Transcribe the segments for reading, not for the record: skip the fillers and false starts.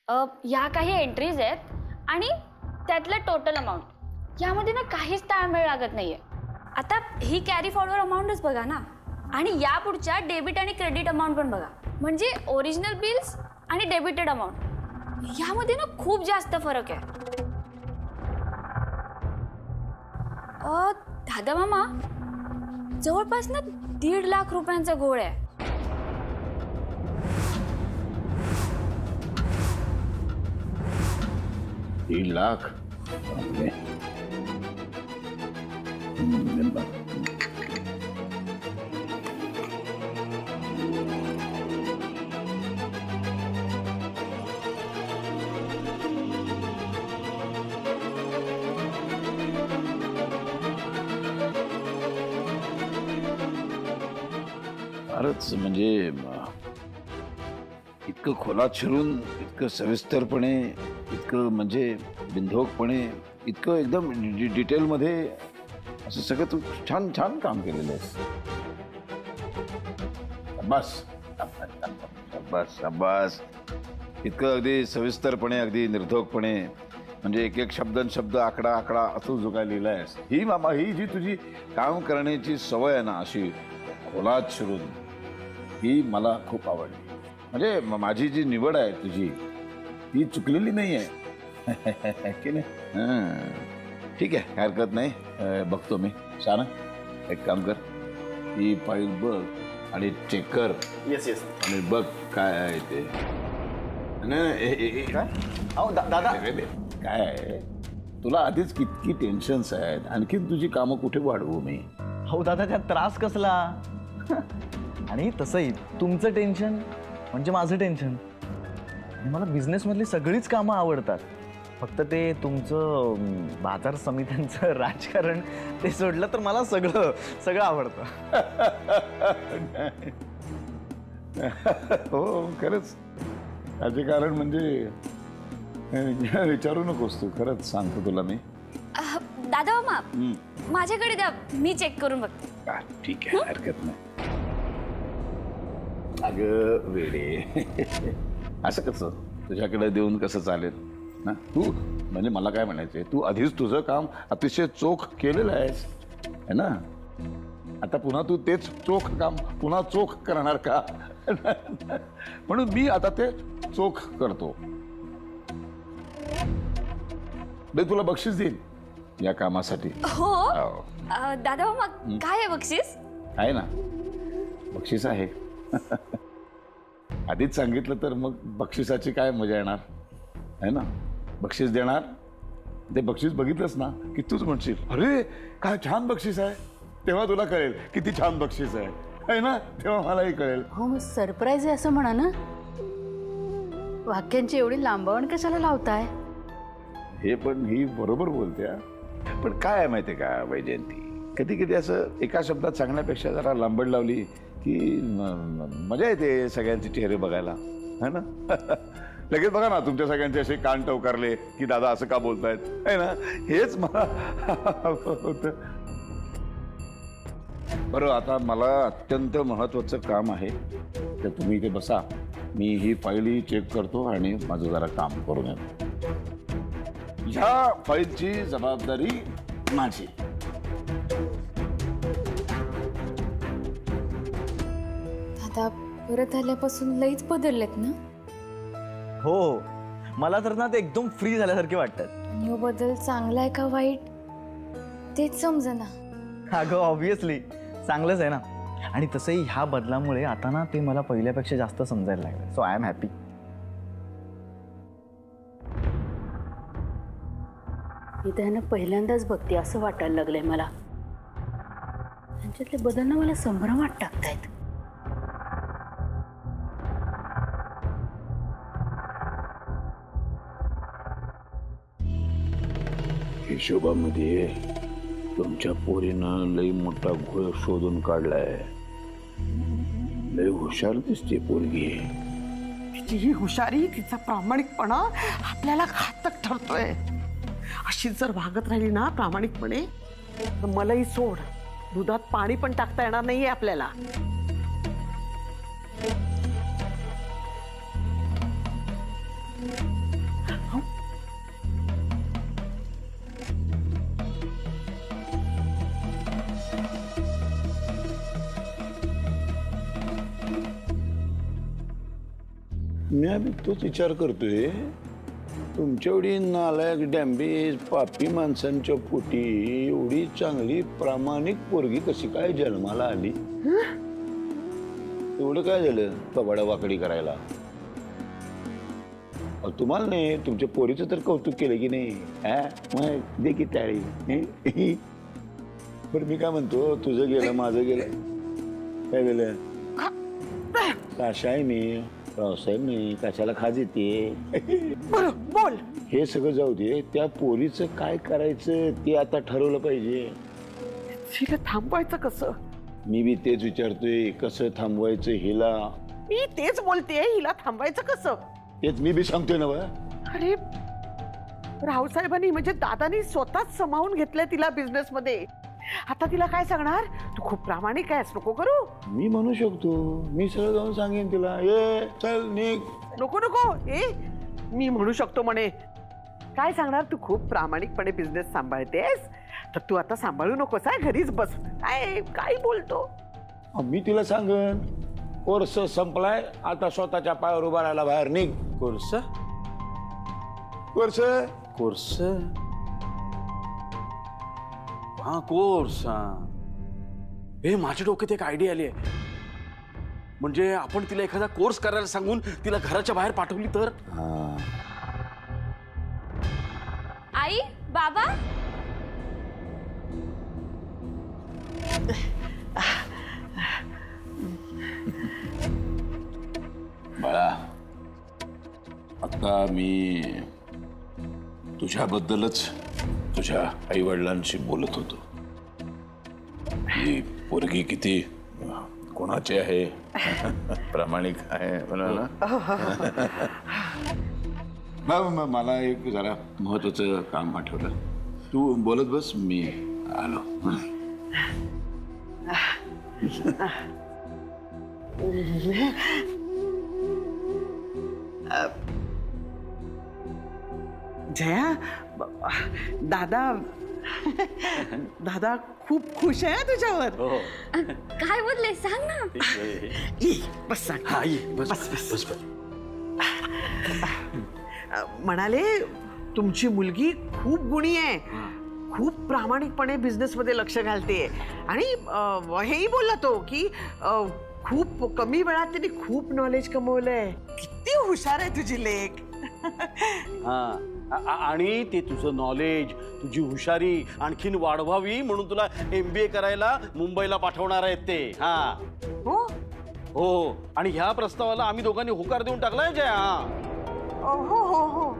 या काही एंट्रीज आहेत आणि त्यातला टोटल अमाऊंट यामध्ये ना काहीच ताळमेळ लागत नाहीये. आता ही कॅरी फॉरवर्ड अमाऊंटच बघा ना, आणि या पुढच्या डेबिट आणि क्रेडिट अमाऊंट पण बघा. म्हणजे ओरिजिनल बिल्स आणि डेबिटेड अमाऊंट यामध्ये ना खूप जास्त फरक आहे. दादा मामा, जवळपास ना 1.5 लाख रुपयांचा घोळ आहे. $1.5 लाख. फारच म्हणजे इतकं खोलात शिरून, इतकं सविस्तरपणे, इतकं म्हणजे बिनधोकपणे, इतकं एकदम डिटेलमध्ये असं सगळं तू छान छान काम केलेलं आहेस. बस बस बस, इतकं अगदी सविस्तरपणे, अगदी निर्धोकपणे, म्हणजे एक एक शब्द आकडा आकडा असं जो काय लिहिलं आहेस, ही मामा ही जी तुझी काम करण्याची सवय आहे ना, अशी खोलात शिरून, ही मला खूप आवडली. म्हणजे माझी जी निवड आहे तुझी, ती चुकलेली नाही आहे की नाही? ठीक आहे, काय हरकत नाही. बघतो मी. शाना, एक काम कर, ही फाईल बघ आणि चेक कर. Yes yes. आणि बघ काय आहे ते. काय? अहो दादा, काय आहे, तुला आधीच किती टेन्शन्स आहेत, आणखीन तुझी कामं कुठे वाढवू मी? हो दादा, त्यात त्रास कसला? आणि तसंही तुमचं टेन्शन म्हणजे माझं टेन्शन. आणि मला बिझनेसमधली सगळीच कामं आवडतात. फक्त ते तुमचं बाजार समित्यांचं राजकारण ते सोडलं तर मला सगळं आवडतं. हो खरंच, राजकारण म्हणजे विचारू नकोस तू. खरंच सांगतो तुला मी. दादा मामा, माझ्याकडे द्या, मी चेक करून बघते. ठीक आहे, हरकत नाही. अगं वेडे, असं कसं तुझ्याकडे देऊन कसं चालेल ना? तू म्हणजे मला काय म्हणायचंय, तू आधीच तुझं काम अतिशय चोख केलेलं आहेस है ना? आता पुन्हा तू तेच चोख काम पुन्हा चोख करणार का? म्हणून मी आता ते चोख करतो. मी तुला बक्षीस देईन या कामासाठी. हो दादा मामा, काय आहे बक्षीस? आहे ना, बक्षीस आहे. आधीच सांगितलं तर मग बक्षिसाची काय मजा येणार है ना? बक्षीस देणार, ते बक्षीस बघितलंस ना की तूच म्हणशील, अरे काय छान बक्षीस आहे. तेव्हा तुला कळेल किती छान बक्षीस आहे ना, तेव्हा मलाही कळेल. हो, मग सरप्राईज आहे असं म्हणा ना. वाक्यांची एवढी लांबवण कशाला लावताय? हे पण ही बरोबर बोलते. पण काय आहे माहितीये का वैजयंती, कधी कधी असं एका शब्दात सांगण्यापेक्षा जरा लांबड लावली की मजा येते सगळ्यांचे चेहरे बघायला है ना? लगेच बघा ना, तुमच्या सगळ्यांचे असे कान टवकारले की दादा असं का बोलतायत है ना? हेच मला होतं. बरं, आता मला अत्यंत महत्वाचं काम आहे, तर तुम्ही इथे बसा. मी ही फाईलही चेक करतो आणि माझं जरा काम करून येतो. ह्या फाईलची जबाबदारी माझी. दादा परत आल्यापासून लईच बदललेत ना? हो, मला तर ना ते एकदम फ्री झाल्यासारखे वाटतात. न्यू बदल चांगला आहे का वाईट तेच समजेना. अगं ऑब्विसली चांगलंच आहे ना. आणि तसंही ह्या बदलामुळे आता ना ते मला पहिल्यापेक्षा जास्त समजायला लागलं. So I am happy. मी त्यांना पहिल्यांदाच बघते असं वाटायला लागलंय मला. त्यांच्यातले बदल ना मला संभ्रमात टाकतायत. हिशोबामध्ये तुमच्या पोरीनं लई मोठा घोळ शोधून काढलाय. लई हुशार दिसते पोरगी. तिची ही हुशारी, तिचा प्रामाणिकपणा आपल्याला घातक ठरतोय. अशी जर वागत राहिली ना प्रामाणिकपणे, तर मलाही सोड, दुधात पाणी पण टाकता येणार नाहीये आपल्याला. मी आम्ही तोच विचार करतोय, तुमच्या एवढी नालायक डॅम्बेज पापी माणसांच्या पोटी एवढी चांगली प्रामाणिक पोरगी कशी काय जन्माला आली? एवढं काय झालं कबाडा वाकडी करायला? तुम्हाला नाही, तुमच्या पोरीचं तर कौतुक केलं की नाही? मग दे की टाळी. पण मी काय म्हणतो, तुझं गेलं माझं गेलं, काय गेलं? काशायने रावसाहेबने कशाला खाज येते? बोल. हे सगळं जाऊ दे, त्या पोरीचं काय करायचं ते आता ठरवलं पाहिजे. हिला थांबवायचं कसं? मी बी तेच विचारतोय, कसं थांबवायचं हिला? मी तेच बोलतेय, हिला थांबवायचं कसं? तेच मी बी सांगतोय ना बा. अरे रावसाहेबांनी म्हणजे दादानी स्वतःच समावून घेतलंय तिला बिझनेस मध्ये. आता तिला काय सांगणार? तू खूप प्रामाणिक आहेस, नको करू. मी म्हणू शकतो, मी सरळ जाऊन सांगेन तिला, ये चल निघ. नको नको, मी म्हणू शकतो म्हणे. काय सांगणार? तू खूप प्रामाणिकपणे बिझनेस सांभाळतेस, तर तू आता सांभाळू नकोस, घरीच बस. काय बोलतो? मी तिला सांगन, कोर्स संपलाय, आता स्वतःच्या पायावर उभा राहायला बाहेर निघ. कोर्स कोर्स कोर्स हा कोर्स. हा हे माझ्या डोक्यात एक आयडिया आली आहे. म्हणजे आपण तिला एखादा कोर्स करायला सांगून तिला घराच्या बाहेर पाठवली तर? आई, बाबा, बाळा, आता मी तुझ्याबद्दलच तुझ्या आई वडिलांशी बोलत होतो. ही पोरगी किती कोणाची आहे, प्रामाणिक आहे म्हणाला. मला एक जरा महत्वाचं काम आठवलं. तू बोलत बस, मी आलो. जया, दादा दादा खूप खुश आहे तुझ्यावर. काय बोलले सांग ना. बस सांग. हा ये, बस बस, बस बस. बस. म्हणाले तुमची मुलगी खूप गुणी आहे, खूप प्रामाणिकपणे बिझनेस मध्ये लक्ष घालते. आणि हेही बोलला तो की खूप कमी वेळात त्यांनी खूप नॉलेज कमवलंय. किती हुशार आहे तुझी लेक. हा आणि ते तुझं नॉलेज, तुझी हुशारी आणखीन वाढवावी म्हणून तुला MBA करायला मुंबईला पाठवणार आहेत ते. हा हो हो. आणि ह्या प्रस्तावाला आम्ही दोघांनी होकार देऊन टाकलाय जया. हो हो हो.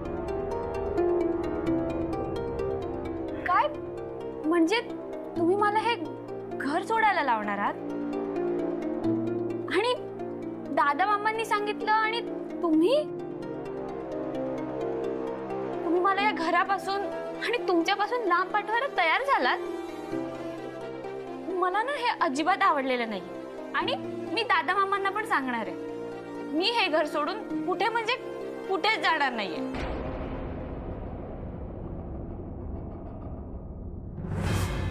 काय म्हणजे तुम्ही मला हे घर सोडायला लावणार आहात? आणि दादा मामांनी सांगितलं आणि तुम्ही मला या घरापासून आणि तुमच्यापासून लांब पाठवायला तयार झालात? मला ना हे अजिबात आवडलेलं नाही. आणि मी दादा मामांना पण सांगणार आहे, मी हे घर सोडून कुठे म्हणजे कुठेच जाणार नाहीये.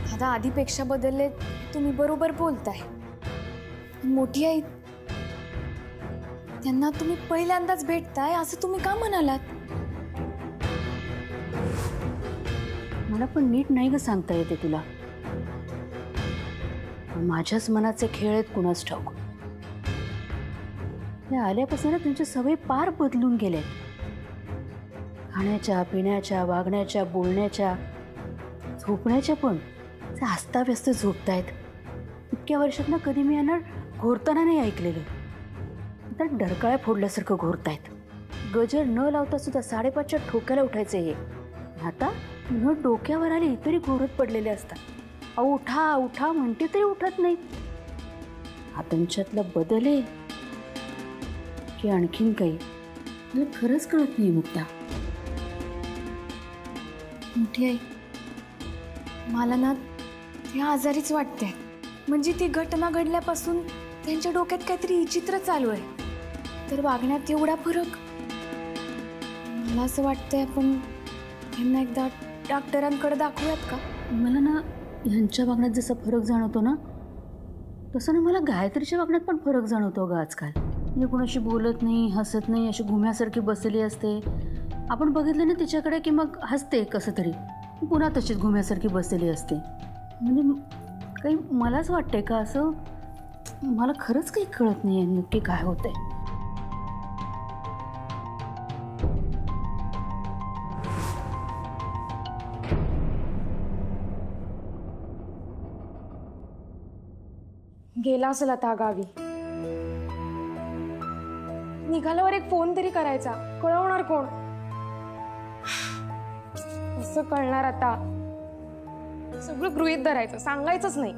दादा आधीपेक्षा बदलले, तुम्ही बरोबर बोलताय. मोठी आई, त्यांना तुम्ही पहिल्यांदाच भेटताय असं तुम्ही का म्हणालात? मला पण नीट नाही ग सांगता येते तुला. माझ्याच मनाचे खेळ आहेत कुणाच ठाऊक. या आल्यापासून त्यांच्या सवयी पार बदलून गेल्यात. खाण्याच्या, पिण्याच्या, वागण्याच्या, बोलण्याच्या, झोपण्याच्या पण ते अस्ताव्यस्त झोपतायत. इतक्या वर्षात ना कधी मी यांना घोरताना नाही ऐकलेलं. आता डरकाळ्या फोडल्यासारखं घोरतायत. गजर न लावता सुद्धा 5:30च्या ठोक्याला उठायचे हे. आता न डोक्यावर आले तरी घोरत पडलेले असतात. अहो उठा उठा म्हणते तरी उठत नाहीत. हा त्यांच्यातला बदल आहे की आणखीन काही, मला खरंच कळत नाही मुक्ता. मोठी आई, मला ना ते आजारीच वाटते. म्हणजे ती घटना घडल्यापासून त्यांच्या डोक्यात काहीतरी विचित्र चालू आहे. तर वागण्यात एवढा फरक. मला असं वाटतंय आपण त्यांना एकदा डॉक्टरांकडे दाखवूयात का? मला ना ह्यांच्या वागण्यात जसा फरक जाणवतो ना, तसं ना मला गायत्रीच्या वागण्यात पण फरक जाणवतो ग आजकाल. म्हणजे कोणाशी बोलत नाही, हसत नाही, अशी घुम्यासारखी बसलेली असते. आपण बघितलं ना तिच्याकडे की मग हसते कसं तरी, पुन्हा तशीच घुम्यासारखी बसलेली असते. म्हणजे काही मलाच वाटतंय का असं? मला खरंच काही कळत नाही आहे नक्की काय होतंय. गेला असेल आता गावी. निघाल्यावर एक फोन तरी करायचा, कळवणार कोण? कसं कळणार आता? सगळं गृहीत धरायचं, सांगायचंच नाही.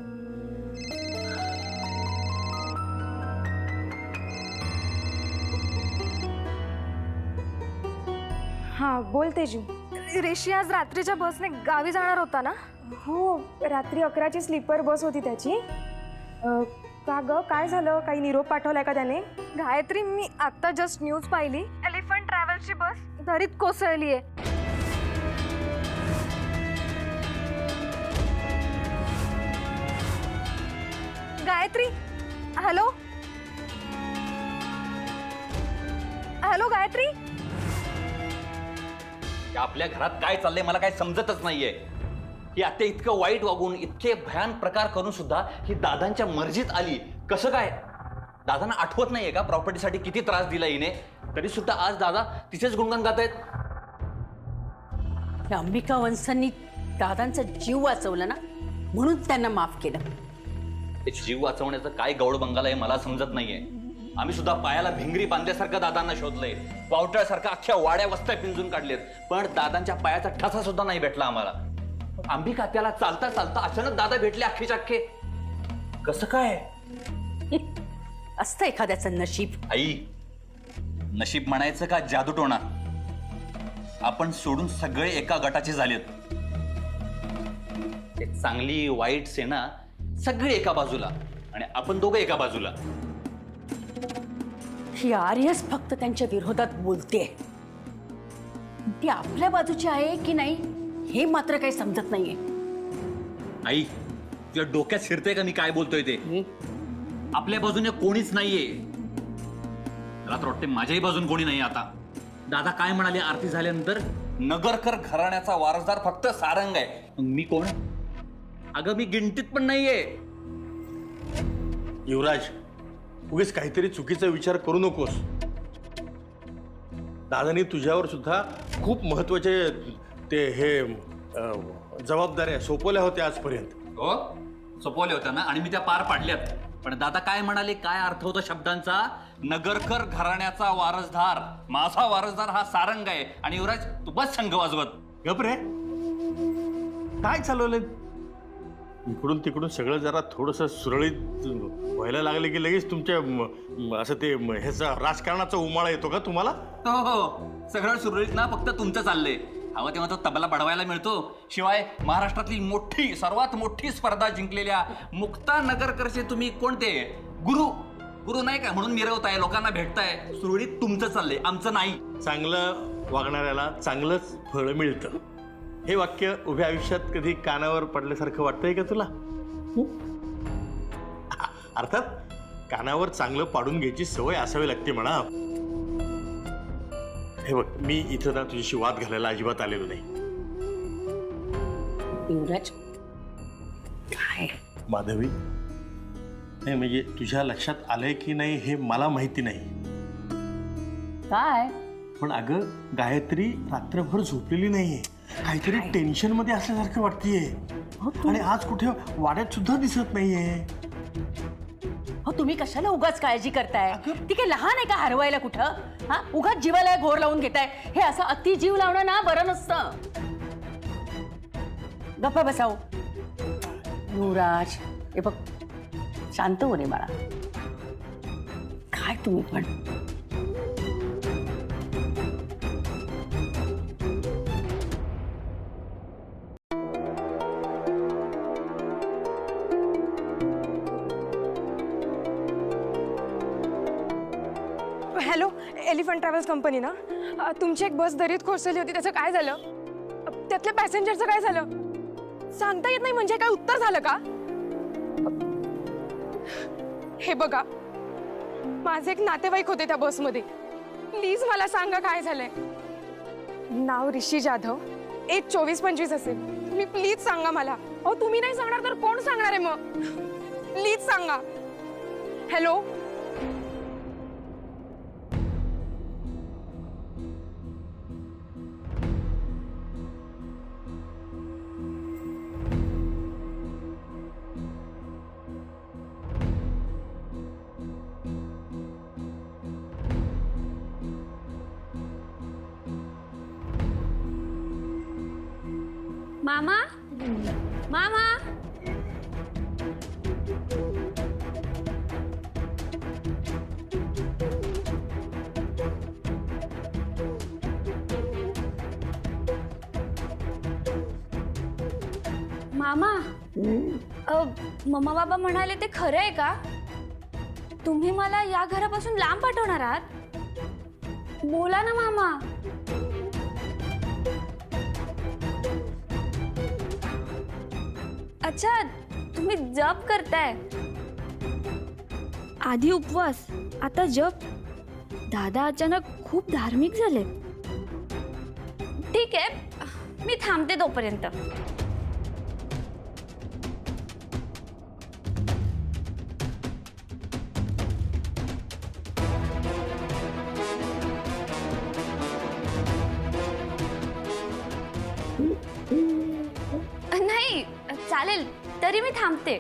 हा बोल तेजू. ऋषी आज रात्रीच्या बसने गावी जाणार होता ना? हो, रात्री 11ची स्लीपर बस होती त्याची. का ग, काय झालं? काही निरोप पाठवलाय का त्याने? गायत्री, मी आता जस्ट न्यूज पाहिली. एलिफंट ट्रॅव्हल्सची बस दरीत कोसळली आहे. Gayatri, hello hello Gayatri. आपल्या घरात काय चाललंय मला काय समजतच नाहीये. ही आता इतकं वाईट वागून इतके भयान प्रकार करून सुद्धा ही दादांच्या मर्जीत आली. कसं काय? दादांना आठवत नाहीये का प्रॉपर्टीसाठी किती त्रास दिला हिने? तरी सुद्धा आज दादा तिचेच गुणगान गात आहेत. अंबिका वंशांनी दादांचा जीव वाचवला ना, म्हणून त्यांना माफ केलं. ते जीव वाचवण्याचं काय गौड बंगाल आहे मला समजत नाहीये. आम्ही सुद्धा पायाला भिंगरी बांधल्यासारखं दादांना शोधलंय, पावट्यासारखं अख्ख्या वाड्या वस्त्या पिंजून काढलेत, पण दादांच्या पायाचा ठसा सुद्धा नाही भेटला आम्हाला. अंबिका, त्याला चालता चालता अचानक दादा भेटले अख्खेच्या अख्खे. कसं काय? असतं एखाद्याचं नशीब. आई, नशीब म्हणायचं का जादूटोणा? आपण सोडून सगळे एका गटाचे झालेत. ते चांगली वाईट सेना सगळी एका बाजूला आणि आपण दोघं एका बाजूला. ही आर्यस फक्त त्यांच्या विरोधात बोलते. ती आपल्या बाजूची आहे की नाही हे मात्र काही समजत नाहीये. आई, तुझ्या डोक्यात शिरते का मी काय बोलतोय ते? आपल्या बाजूने कोणीच नाहीये. मला तर वाटते माझ्याही बाजून कोणी नाही आता. दादा काय म्हणाले आरती झाल्यानंतर? नगरकर घराण्याचा वारसदार फक्त सारंग आहे. मग मी कोण? अगं मी गिनतीत पण नाहीये. युवराज, उगीच काहीतरी चुकीचा विचार करू नकोस. दादानी तुझ्यावर सुद्धा खूप महत्वाचे ते हे जबाबदाऱ्या सोपवल्या होत्या आजपर्यंत. हो, सोपवल्या होत्या ना, आणि मी त्या पार पाडल्यात. पण दादा काय म्हणाले? काय अर्थ होता शब्दांचा? नगरकर घराण्याचा वारसदार, माझा वारसदार हा सारंग आहे. आणि युवराज, तू बस शंख वाजवत. गप रे, काय चालवलंय? इकडून तिकडून सगळं जरा थोडंसं सुरळीत व्हायला लागले की लगेच तुमच्या असं ते ह्याचा राजकारणाचा उमाळा येतो का तुम्हाला? हो हो, सगळं सुरळीत ना, फक्त तुमचं चाललंय. हवं तेव्हा तो तबला बडवायला मिळतो. शिवाय महाराष्ट्रातली मोठी, सर्वात मोठी स्पर्धा जिंकलेल्या मुक्ता नगरकरचे तुम्ही कोणते गुरु नाही का म्हणून मिरवताय, लोकांना भेटताय. सुरळीत तुमचं चाललंय, आमचं नाही. चांगलं वागणाऱ्याला चांगलंच फळ मिळतं. हे वाक्य उभ्या आयुष्यात कधी कानावर पडल्यासारखं वाटतंय का तुला? अर्थात कानावर चांगलं पाडून घ्यायची सवय असावी लागते म्हणा. हे बघ, मी इथं ना तुझ्याशी वाद घालायला अजिबात आलेलो नाही. युवराज, काय माधवी, नाही म्हणजे तुझ्या लक्षात आलंय की नाही हे मला माहिती नाही. काय? पण अगं, गायत्री रात्रभर झोपलेली नाहीये. काहीतरी टेन्शन मध्ये असल्यासारखं वाटतेय. आणि आज कुठे वाड्यात सुद्धा दिसत नाहीये. हो, तुम्ही कशाला उगाच काळजी करताय? ती काय लहान आहे का हरवायला कुठं? हा, उगाच जीवाला घोर लावून घेताय. हे असं अति जीव लावणं ना बरं नसतं. गप्पा बसाव. युवराज, हे बघ, शांत हो रे बाळा. काय तुम्ही पण? हॅलो, एलिफंट ट्रॅव्हल्स कंपनी ना? तुमची एक बस दरीत कोसळली होती, त्याचं काय झालं? त्यातल्या पॅसेंजरचं काय झालं? सांगता येत नाही म्हणजे काय उत्तर झालं का? हे बघा, माझे एक नातेवाईक होते त्या बसमध्ये. प्लीज मला सांगा काय झालंय. नाव ऋषी जाधव, एज 24-25 असेल. तुम्ही प्लीज सांगा मला. अहो तुम्ही नाही सांगणार तर कोण सांगणार आहे मग? प्लीज सांगा. हॅलो. मामा, मामा. मामा, मम्मा बाबा म्हणाले ते खरं आहे का? तुम्ही मला या घरापासून लांब पाठवणार आहात? बोला ना मामा. अच्छा, तुम्ही जप करताय. आधी उपवास, आता जप. दादा अचानक खूप धार्मिक झाले. ठीक आहे, मी थांबते तोपर्यंत. नाही चालेल, तरी मी थांबते.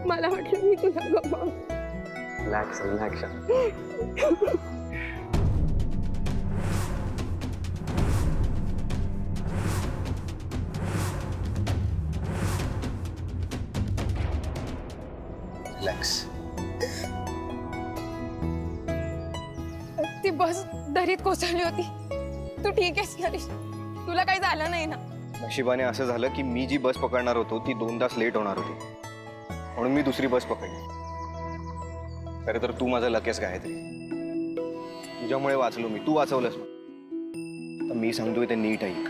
मला वाटलं मी तुला गमाव. Relax relax. रिलॅक्स. ती बस दरीत कोसळली होती. तू ठीक आहेस ना ऋषी? तुला काही झालं नाही ना? नशिबाने असं झालं की मी जी बस पकडणार होतो ती 2 तास लेट होणार होती, म्हणून मी दुसरी बस पकडली. खरं तर तू माझं लकेच गायत्री. तुझ्यामुळे वाचलो मी. तू वाचवलंस. तर मी सांगतोय ते नीट ऐक.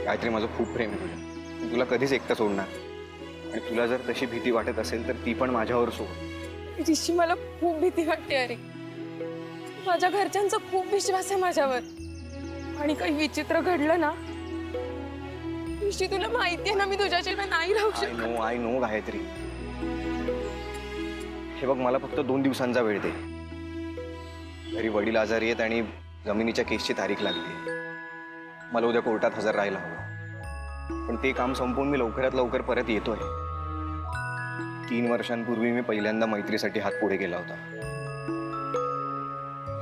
गायत्री, माझं खूप प्रेम आहे तुझ्या. मी तुला कधीच एकटं सोडणार. आणि तुला जर तशी भीती वाटत असेल तर ती पण माझ्यावर सोड. ऋषी, मला खूप भीती वाटते. अरे, माझ्या घरच्यांचा खूप विश्वास आहे माझ्यावर. आणि काही विचित्र घडलं ना ऋषी, तुला माहिती आहे ना मी तुझ्याशिवाय नाही राहू शकत. I know Gayatri. हे बघ, मला फक्त 2 दिवसांचा वेळ दे. घरी वडील आजारी आहेत आणि जमिनीच्या केसची तारीख लागली. मला उद्या कोर्टात हजर राहायला हवं. पण ते काम संपवून मी लवकरात लवकर परत येतोय. 3 वर्षांपूर्वी मी पहिल्यांदा मैत्रीसाठी हात पुढे केला होता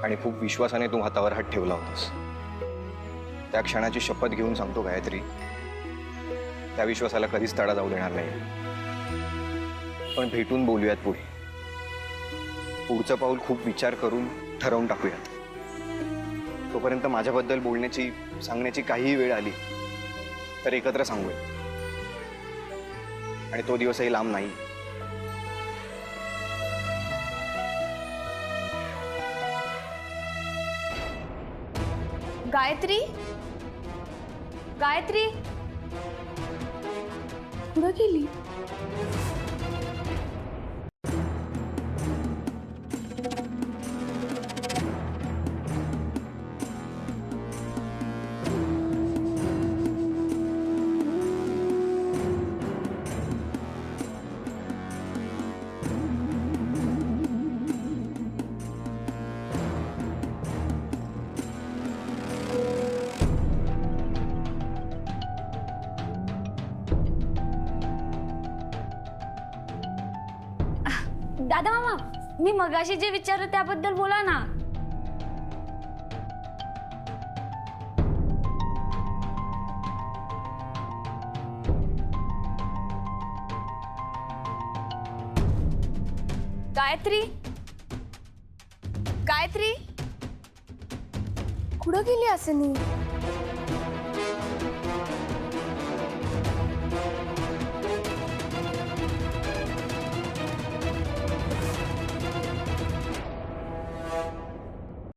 आणि खूप विश्वासाने तू हातावर हात ठेवला होतास. त्या क्षणाची शपथ घेऊन सांगतो गायत्री, त्या विश्वासाला कधीच तडा जाऊ देणार नाही. पण भेटून बोलूयात पुढे. पुढचं पाऊल खूप विचार करून ठरवून टाकूयात. तोपर्यंत माझ्याबद्दल बोलण्याची, सांगण्याची काहीही वेळ आली तर एकत्र सांगूया. आणि तो दिवसही लांब नाही. गायत्री, गायत्री कुठं गेली? दादा मामा, मी मगाशी जे विचारलं त्याबद्दल बोला ना. गायत्री गायत्री कुठं गेली असं नी